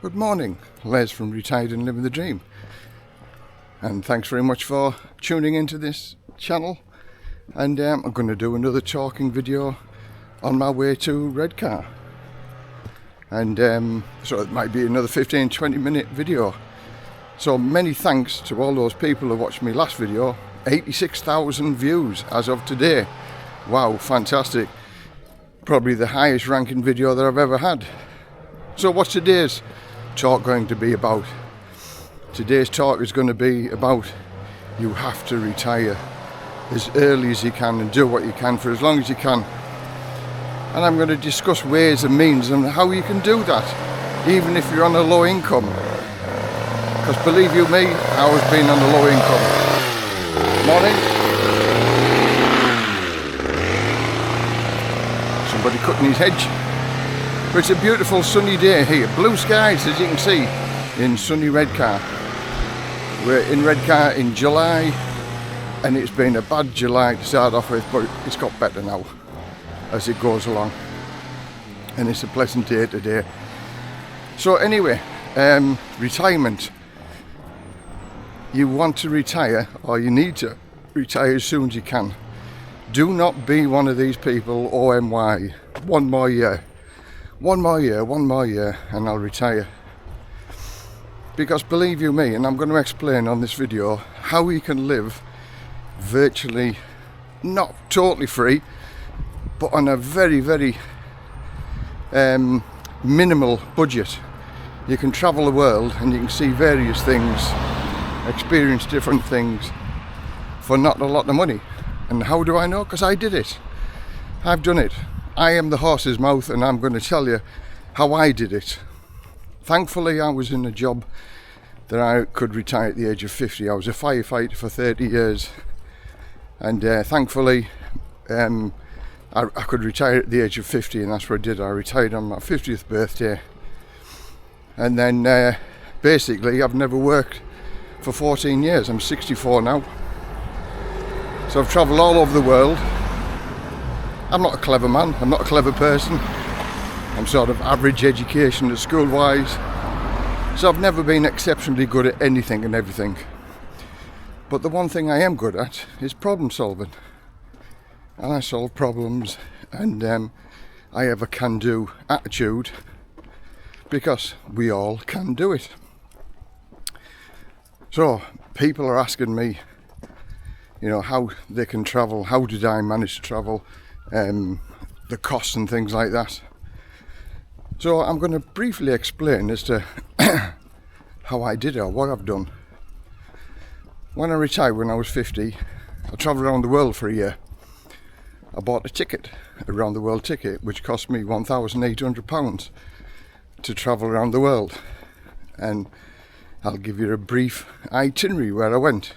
Good morning, Les from Retired and Living the Dream, and thanks very much for tuning into this channel. And I'm going to do another talking video on my way to Redcar, and so it might be another 15-20 minute video. So many thanks to all those people who watched my last video. 86,000 views as of today. Wow, fantastic. Probably the highest ranking video that I've ever had. So what's today's talk going to be about? Today's talk is going to be about you have to retire as early as you can and do what you can for as long as you can. And I'm going to discuss ways and means and how you can do that, even if you're on a low income. Because believe you me, I was being on a low income. Morning. Somebody cutting his hedge. But it's a beautiful sunny day here. Blue skies, as you can see, in sunny Redcar. We're in Redcar in July, and it's been a bad July to start off with, but it's got better now as it goes along. And it's a pleasant day today. So anyway, retirement. You want to retire, or you need to retire as soon as you can. Do not be one of these people, OMY, one more year, and I'll retire. Because believe you me, and I'm going to explain on this video how you can live virtually, not totally free, but on a very, very minimal budget. You can travel the world and you can see various things, experience different things for not a lot of money. And how do I know? Because I did it. I've done it. I am the horse's mouth, and I'm going to tell you how I did it. Thankfully, I was in a job that I could retire at the age of 50. I was a firefighter for 30 years, and thankfully I could retire at the age of 50, and that's what I did. I retired on my 50th birthday, and then basically I've never worked for 14 years. I'm 64 now, so I've travelled all over the world. I'm not a clever man, I'm not a clever person. I'm sort of average education school-wise. So I've never been exceptionally good at anything and everything. But the one thing I am good at is problem solving. And I solve problems, and I have a can-do attitude, because we all can do it. So people are asking me, you know, how they can travel, how did I manage to travel, the costs and things like that. So I'm going to briefly explain as to how I did it, or what I've done. When I retired when I was 50, I travelled around the world for a year. I bought a ticket, a round the world ticket, which cost me £1,800 to travel around the world. And I'll give you a brief itinerary where I went.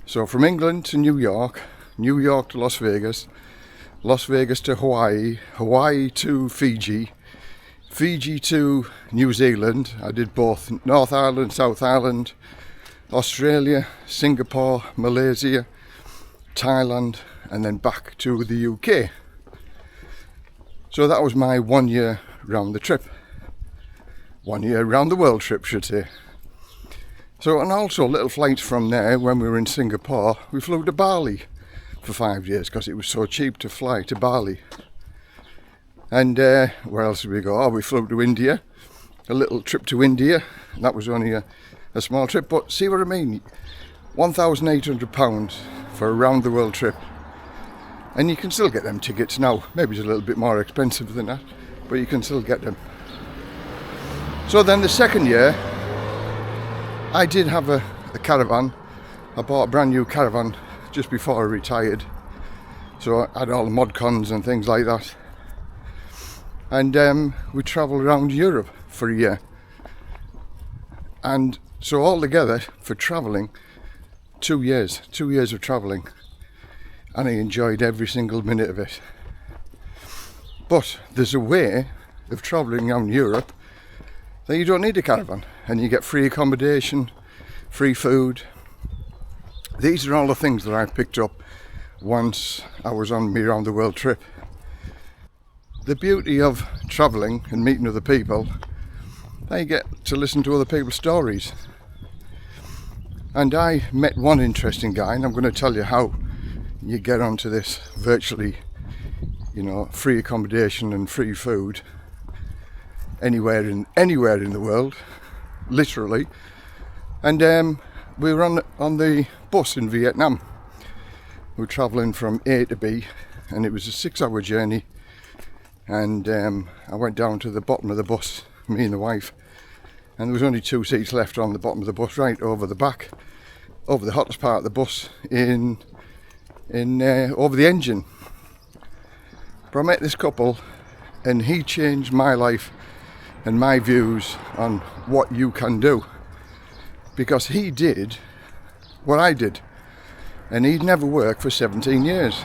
So from England to New York, New York to Las Vegas, Las Vegas to Hawaii, Hawaii to Fiji, Fiji to New Zealand. I did both North Island, South Island, Australia, Singapore, Malaysia, Thailand, and then back to the UK. So that was my 1 year round the trip. 1 year round the world trip, should say. So, and also little flights from there. When we were in Singapore, we flew to Bali for 5 years because it was so cheap to fly to Bali. And where else did we go? Oh, we flew to India, a little trip to India. That was only a small trip, but see what I mean? £1,800 for a round the world trip. And you can still get them tickets now. Maybe it's a little bit more expensive than that, but you can still get them. So then the second year, I did have a caravan. I bought a brand new caravan just before I retired. So I had all the mod cons and things like that. And we travelled around Europe for a year. And so altogether, for travelling, 2 years. 2 years of travelling. And I enjoyed every single minute of it. But there's a way of travelling around Europe that you don't need a caravan, and you get free accommodation, free food. These are all the things that I picked up once I was on my round the world trip. The beauty of travelling and meeting other people they get to listen to other people's stories. And I met one interesting guy, and I'm going to tell you how you get onto this virtually, free accommodation and free food anywhere in the world, literally. And we were on the bus in Vietnam. We were travelling from A to B, and it was a 6-hour journey. And I went down to the bottom of the bus, me and the wife, and there was only 2 seats left on the bottom of the bus, right over the back, over the hottest part of the bus, over the engine. But I met this couple, and he changed my life and my views on what you can do, because he did what I did, and he'd never worked for 17 years.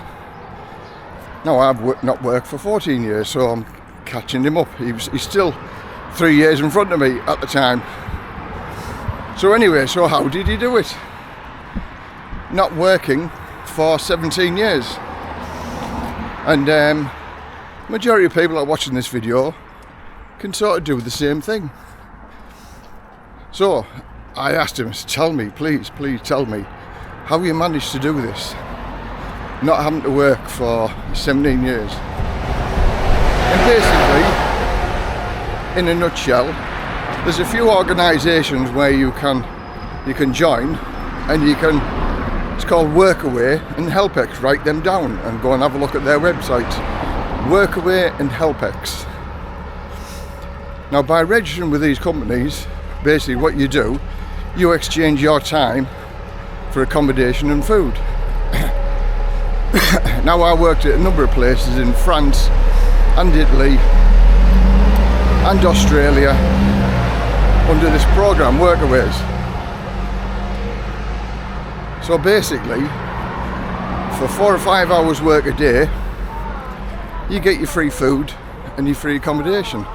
Now I've not worked for 14 years, so I'm catching him up. He's still 3 years in front of me at the time. So anyway, so how did he do it? Not working for 17 years. And majority of people that are watching this video can sort of do the same thing. So I asked him, tell me, please tell me how you managed to do this, not having to work for 17 years. And basically, in a nutshell, there's a few organisations where you can join, and it's called Workaway and HelpX. Write them down and go and have a look at their website. Workaway and HelpX. Now, by registering with these companies, basically what you do, you exchange your time for accommodation and food. Now, I worked at a number of places in France and Italy and Australia under this program, Workaways. So basically, for 4 or 5 hours work a day, you get your free food and your free accommodation.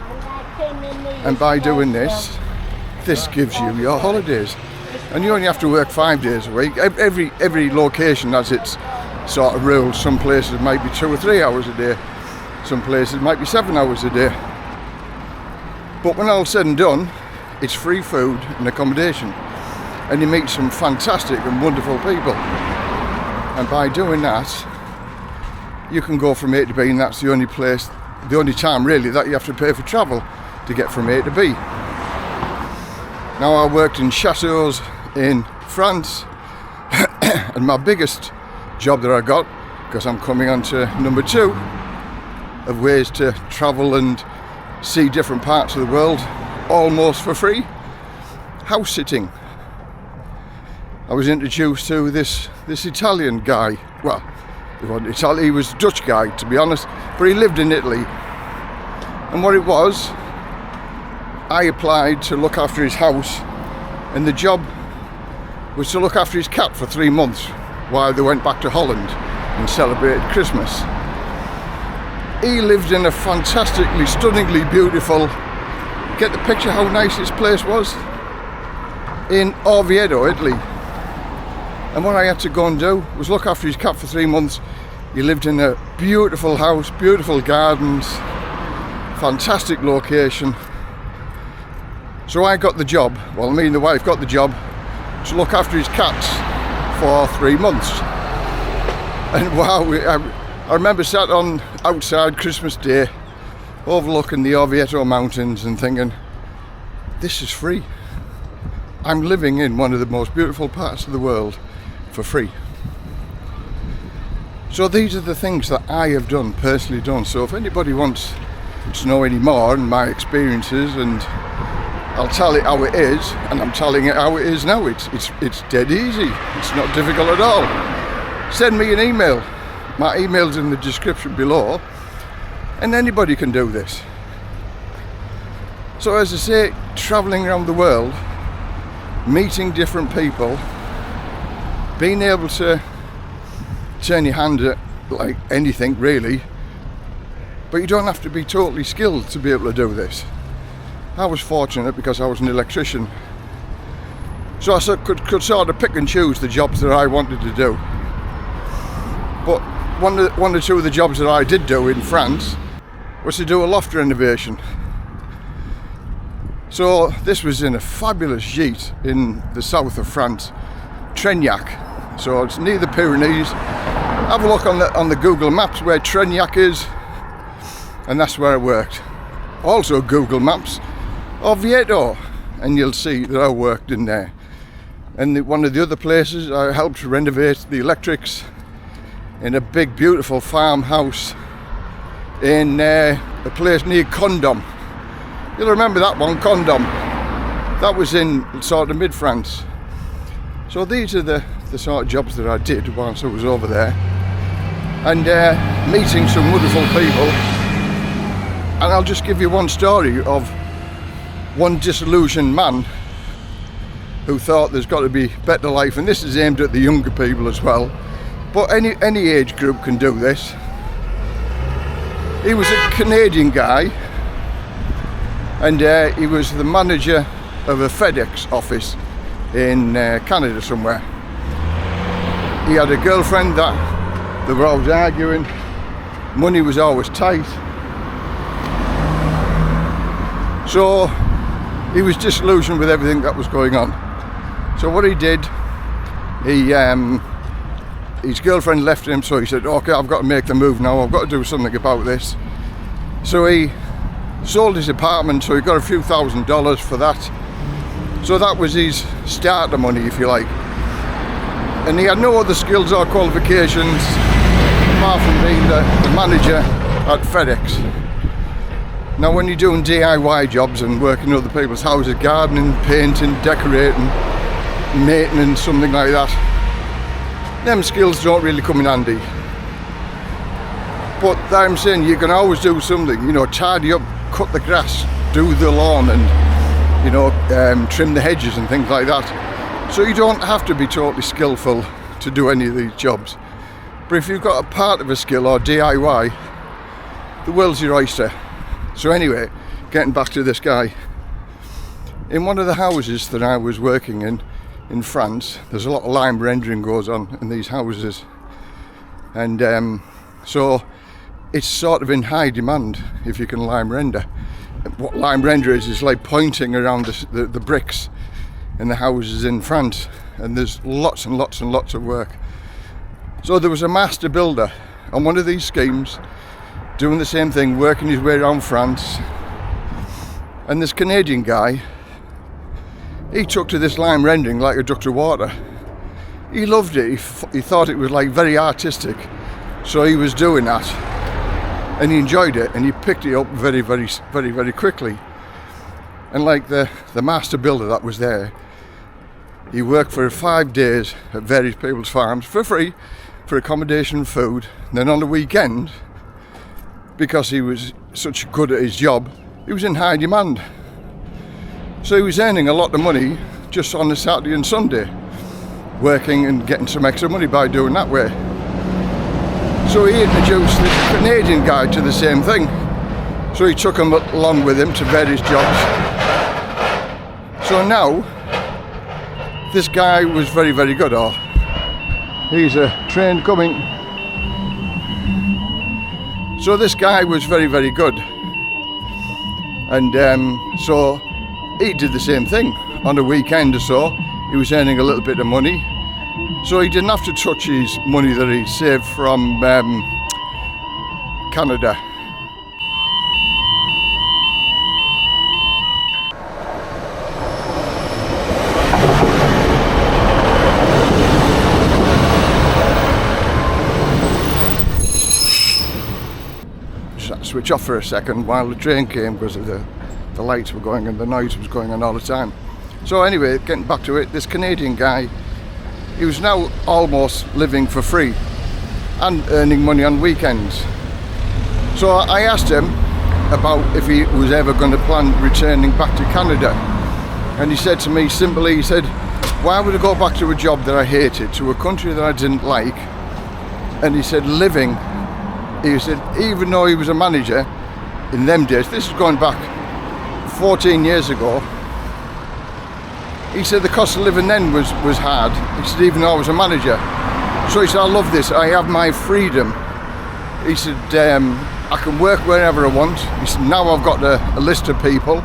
And by doing this gives you your holidays. And you only have to work 5 days a week. Every location has its sort of rules. Some places might be 2 or 3 hours a day. Some places might be 7 hours a day. But when all's said and done, it's free food and accommodation. And you meet some fantastic and wonderful people. And by doing that, you can go from A to B, and that's the only time really that you have to pay for travel to get from A to B. Now, I worked in chateaus in France, and my biggest job that I got, because I'm coming on to number 2 of ways to travel and see different parts of the world almost for free, house sitting. I was introduced to this Italian guy. Well, he wasn't Italian, he was a Dutch guy, to be honest, but he lived in Italy. And what it was, I applied to look after his house, and the job was to look after his cat for 3 months while they went back to Holland and celebrated Christmas. He lived in a fantastically, stunningly beautiful, get the picture how nice this place was, in Oviedo, Italy. And what I had to go and do was look after his cat for 3 months. He lived in a beautiful house, beautiful gardens, fantastic location. So I got the job, well, me and the wife got the job to look after his cats for 3 months. And wow, I remember sat outside Christmas Day, overlooking the Oviedo Mountains and thinking, this is free. I'm living in one of the most beautiful parts of the world for free. So these are the things that I have personally done. So if anybody wants to know any more and my experiences, and I'll tell it how it is, and I'm telling it how it is now. It's dead easy. It's not difficult at all. Send me an email. My email's in the description below, and anybody can do this. So as I say, travelling around the world, meeting different people, being able to turn your hand at like anything really, but you don't have to be totally skilled to be able to do this. I was fortunate because I was an electrician, so I could sort of pick and choose the jobs that I wanted to do. But one or two of the jobs that I did do in France was to do a loft renovation. So this was in a fabulous gîte in the south of France, Trignac. So it's near the Pyrenees. Have a look on the Google Maps where Trignac is, and that's where I worked. Also Google Maps Oviedo, and you'll see that I worked in there. And one of the other places I helped renovate the electrics in a big beautiful farmhouse in a place near Condom. You'll remember that one, Condom. That was in sort of mid-France. So these are the sort of jobs that I did whilst I was over there, and meeting some wonderful people. And I'll just give you one story of one disillusioned man who thought there's got to be better life, and this is aimed at the younger people as well, but any age group can do this. He was a Canadian guy, and he was the manager of a FedEx office in Canada somewhere. He had a girlfriend that they were always arguing, money was always tight, so he was disillusioned with everything that was going on. So what he did, his girlfriend left him, so he said, okay, I've got to make the move now, I've got to do something about this. So he sold his apartment, so he got a few $1,000s for that. So that was his starter money, if you like. And he had no other skills or qualifications apart from being the manager at FedEx. Now when you're doing DIY jobs and working in other people's houses, gardening, painting, decorating, maintenance, something like that, them skills don't really come in handy. But I'm saying you can always do something, you know, tidy up, cut the grass, do the lawn, and you know, trim the hedges and things like that. So you don't have to be totally skillful to do any of these jobs. But if you've got a part of a skill or DIY, the world's your oyster. So anyway, getting back to this guy. In one of the houses that I was working in France, there's a lot of lime rendering goes on in these houses. And so it's sort of in high demand if you can lime render. What lime render is like pointing around the bricks in the houses in France, and there's lots and lots and lots of work. So there was a master builder on one of these schemes doing the same thing, working his way around France, and this Canadian guy, he took to this lime rendering like a duck to water. He loved it. He thought it was like very artistic, so he was doing that, and he enjoyed it, and he picked it up very, very, very, very quickly. And like the master builder that was there, he worked for 5 days at various people's farms for free, for accommodation and food. And then on the weekend, because he was such good at his job, he was in high demand. So he was earning a lot of money just on a Saturday and Sunday, working and getting some extra money by doing that way. So he introduced this Canadian guy to the same thing. So he took him along with him to various jobs. So now, this guy was very, very good. Oh, he's a train coming. So this guy was very, very good. And so he did the same thing. On a weekend or so, he was earning a little bit of money. So he didn't have to touch his money that he saved from Canada. Switch off for a second while the train came, because the lights were going and the noise was going on all the time. So anyway, getting back to it, this Canadian guy, he was now almost living for free and earning money on weekends. So I asked him about if he was ever going to plan returning back to Canada, and he said to me simply, he said, why would I go back to a job that I hated, to a country that I didn't like? And he said, living, he said, even though he was a manager in them days, this is going back 14 years ago, he said the cost of living then was hard. He said, even though I was a manager. So he said, I love this, I have my freedom. He said, I can work wherever I want. He said, now I've got a list of people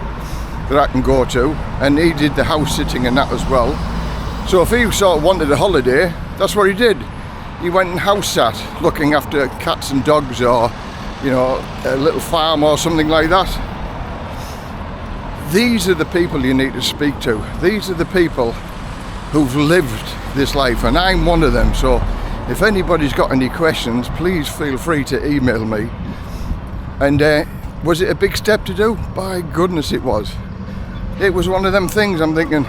that I can go to, and he did the house sitting and that as well. So if he sort of wanted a holiday, that's what he did. He went and house sat, looking after cats and dogs, or you know, a little farm or something like that. These are the people you need to speak to. These are the people who've lived this life, and I'm one of them. So if anybody's got any questions, please feel free to email me. And was it a big step to do? By goodness it was. It was one of them things I'm thinking,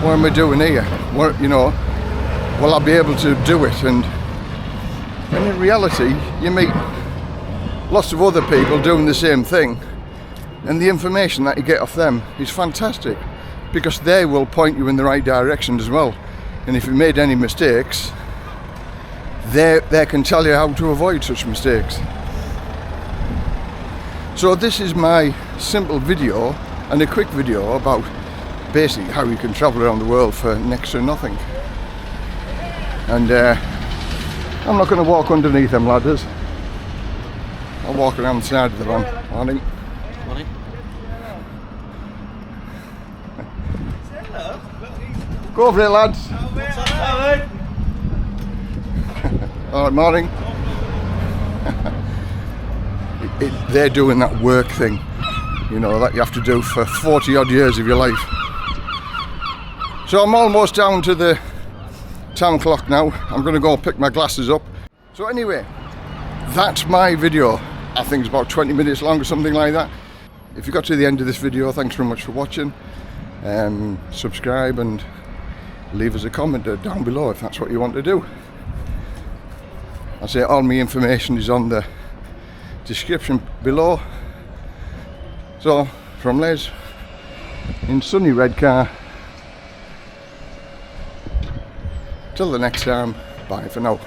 what am I doing here? What, you know, will I be able to do it? And in reality, you meet lots of other people doing the same thing, and the information that you get off them is fantastic, because they will point you in the right direction as well. And if you made any mistakes, they can tell you how to avoid such mistakes. So this is my simple video, and a quick video about basically how you can travel around the world for next to nothing. And I'm not going to walk underneath them ladders. I'll walk around the side of the van. Morning. Morning. Go for it, lads. Alright, morning. They're doing that work thing, you know, that you have to do for 40 odd years of your life. So I'm almost down to the town clock now. I'm going to go pick my glasses up. So anyway, that's my video. I think it's about 20 minutes long or something like that. If you got to the end of this video, thanks very much for watching. Subscribe and leave us a comment down below if that's what you want to do. I say all my information is on the description below. So from Les in sunny Redcar, till the next time, bye for now.